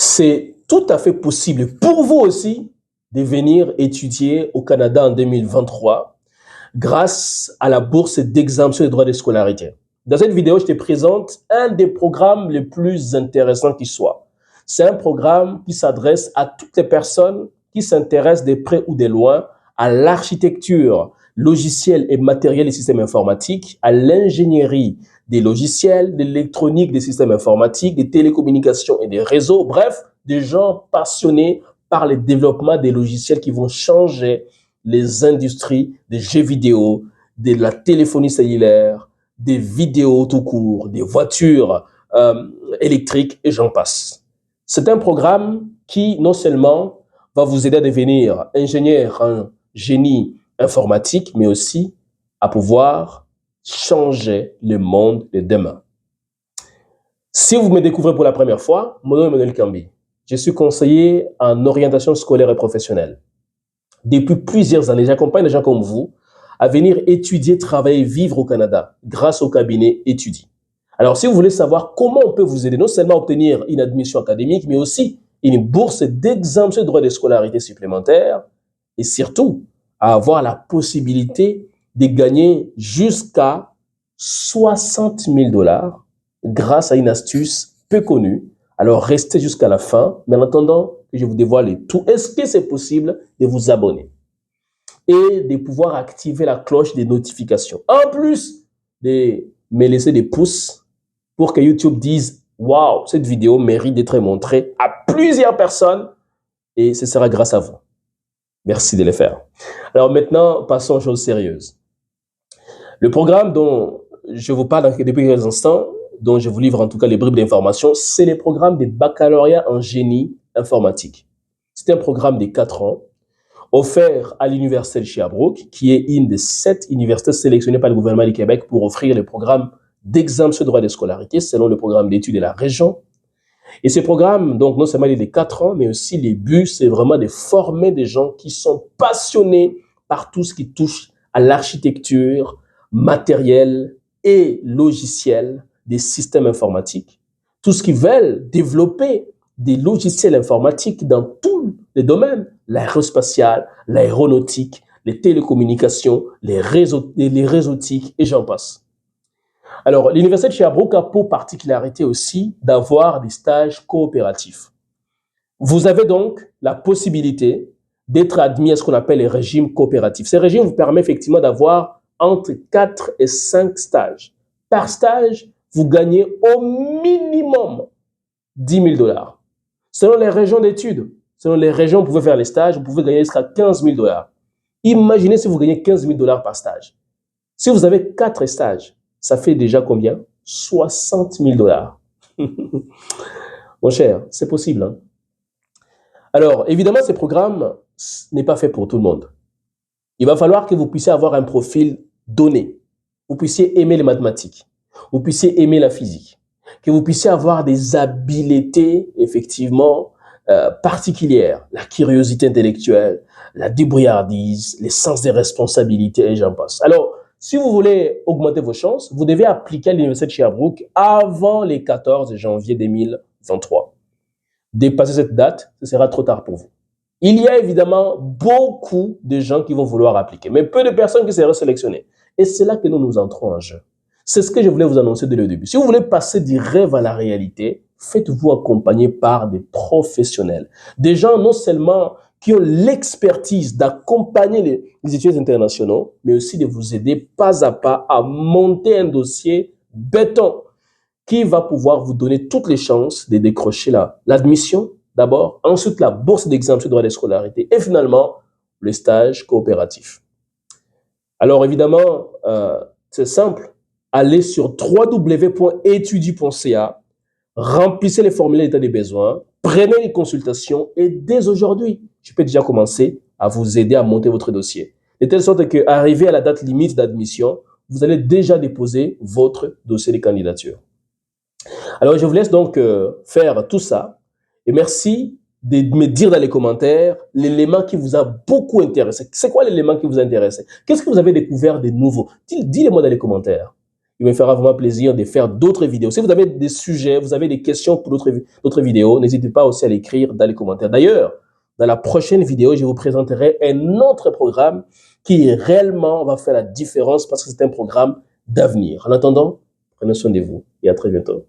c'est tout à fait possible pour vous aussi de venir étudier au Canada en 2023 grâce à la bourse d'exemption des droits de scolarité. Dans cette vidéo, je te présente un des programmes les plus intéressants qui soit. C'est un programme qui s'adresse à toutes les personnes qui s'intéressent de près ou de loin à l'architecture logicielle et matérielle des systèmes informatiques, à l'ingénierie des logiciels, de l'électronique des systèmes informatiques, des télécommunications et des réseaux. Bref, des gens passionnés par le développement des logiciels qui vont changer les industries des jeux vidéo, de la téléphonie cellulaire, des vidéos tout court, des voitures électriques et j'en passe. C'est un programme qui non seulement va vous aider à devenir ingénieur en génie informatique, mais aussi à pouvoir changer le monde de demain. Si vous me découvrez pour la première fois, mon nom est Emmanuel Kambi. Je suis conseiller en orientation scolaire et professionnelle. Depuis plusieurs années, j'accompagne des gens comme vous à venir étudier, travailler, vivre au Canada grâce au cabinet Étudie. Alors, si vous voulez savoir comment on peut vous aider, non seulement à obtenir une admission académique, mais aussi une bourse d'exemption de droits de scolarité supplémentaire et surtout à avoir la possibilité de gagner jusqu'à 60 000 $ grâce à une astuce peu connue. Alors, restez jusqu'à la fin, mais en attendant que je vous dévoile tout, est-ce que c'est possible de vous abonner et de pouvoir activer la cloche des notifications. En plus de me laisser des pouces pour que YouTube dise « Waouh, cette vidéo mérite d'être montrée à plusieurs personnes et ce sera grâce à vous. » Merci de le faire. Alors maintenant, passons aux choses sérieuses. Le programme dont je vous parle depuis quelques instants, dont je vous livre en tout cas les bribes d'informations, c'est le programme de baccalauréat en génie informatique. C'est un programme de 4 ans offert à l'Université de Sherbrooke, qui est une des 7 universités sélectionnées par le gouvernement du Québec pour offrir le programme d'exemption de droit de scolarité selon le programme d'études de la région. Et ce programme, donc non seulement il est de 4 ans, mais aussi les buts, c'est vraiment de former des gens qui sont passionnés par tout ce qui touche à l'architecture matérielle et logicielle des systèmes informatiques. Tout ce qui veulent développer des logiciels informatiques dans tous les domaines, l'aérospatial, l'aéronautique, les télécommunications, les réseautiques et j'en passe. Alors, l'Université de Sherbrooke a pour particularité aussi d'avoir des stages coopératifs. Vous avez donc la possibilité d'être admis à ce qu'on appelle les régimes coopératifs. Ces régimes vous permettent effectivement d'avoir entre 4 et 5 stages. Par stage, vous gagnez au minimum 10 000 $. Selon les régions d'études, selon les régions où vous pouvez faire les stages, vous pouvez gagner jusqu'à 15 000 $. Imaginez si vous gagnez 15 000 $ par stage. Si vous avez 4 stages, ça fait déjà combien? 60 000 $. Mon cher, c'est possible. Hein? Alors, évidemment, ce programme n'est pas fait pour tout le monde. Il va falloir que vous puissiez avoir un profil donné. Vous puissiez aimer les mathématiques. Vous puissiez aimer la physique. Que vous puissiez avoir des habiletés, effectivement, particulières. La curiosité intellectuelle, la débrouillardise, les sens des responsabilités et j'en passe. Alors, si vous voulez augmenter vos chances, vous devez appliquer à l'Université de Sherbrooke avant le 14 janvier 2023. Dépasser cette date, ce sera trop tard pour vous. Il y a évidemment beaucoup de gens qui vont vouloir appliquer, mais peu de personnes qui seront sélectionnées. Et c'est là que nous entrons en jeu. C'est ce que je voulais vous annoncer dès le début. Si vous voulez passer du rêve à la réalité, faites-vous accompagner par des professionnels. Des gens non seulement qui ont l'expertise d'accompagner les étudiants internationaux, mais aussi de vous aider pas à pas à monter un dossier béton qui va pouvoir vous donner toutes les chances de décrocher l'admission d'abord, ensuite la bourse d'exemption de droit de scolarité et finalement le stage coopératif. Alors évidemment, c'est simple. Allez sur www.etudie.ca, remplissez les formulaires d'état des besoins, prenez les consultations et dès aujourd'hui, je peux déjà commencer à vous aider à monter votre dossier. De telle sorte qu'arrivé à la date limite d'admission, vous allez déjà déposer votre dossier de candidature. Alors, je vous laisse donc faire tout ça. Et merci de me dire dans les commentaires l'élément qui vous a beaucoup intéressé. C'est quoi l'élément qui vous a intéressé? Qu'est-ce que vous avez découvert de nouveau? Dis-le-moi dans les commentaires. Il me fera vraiment plaisir de faire d'autres vidéos. Si vous avez des sujets, vous avez des questions pour d'autres vidéos, n'hésitez pas aussi à l'écrire dans les commentaires. D'ailleurs, dans la prochaine vidéo, je vous présenterai un autre programme qui réellement va faire la différence parce que c'est un programme d'avenir. En attendant, prenez soin de vous et à très bientôt.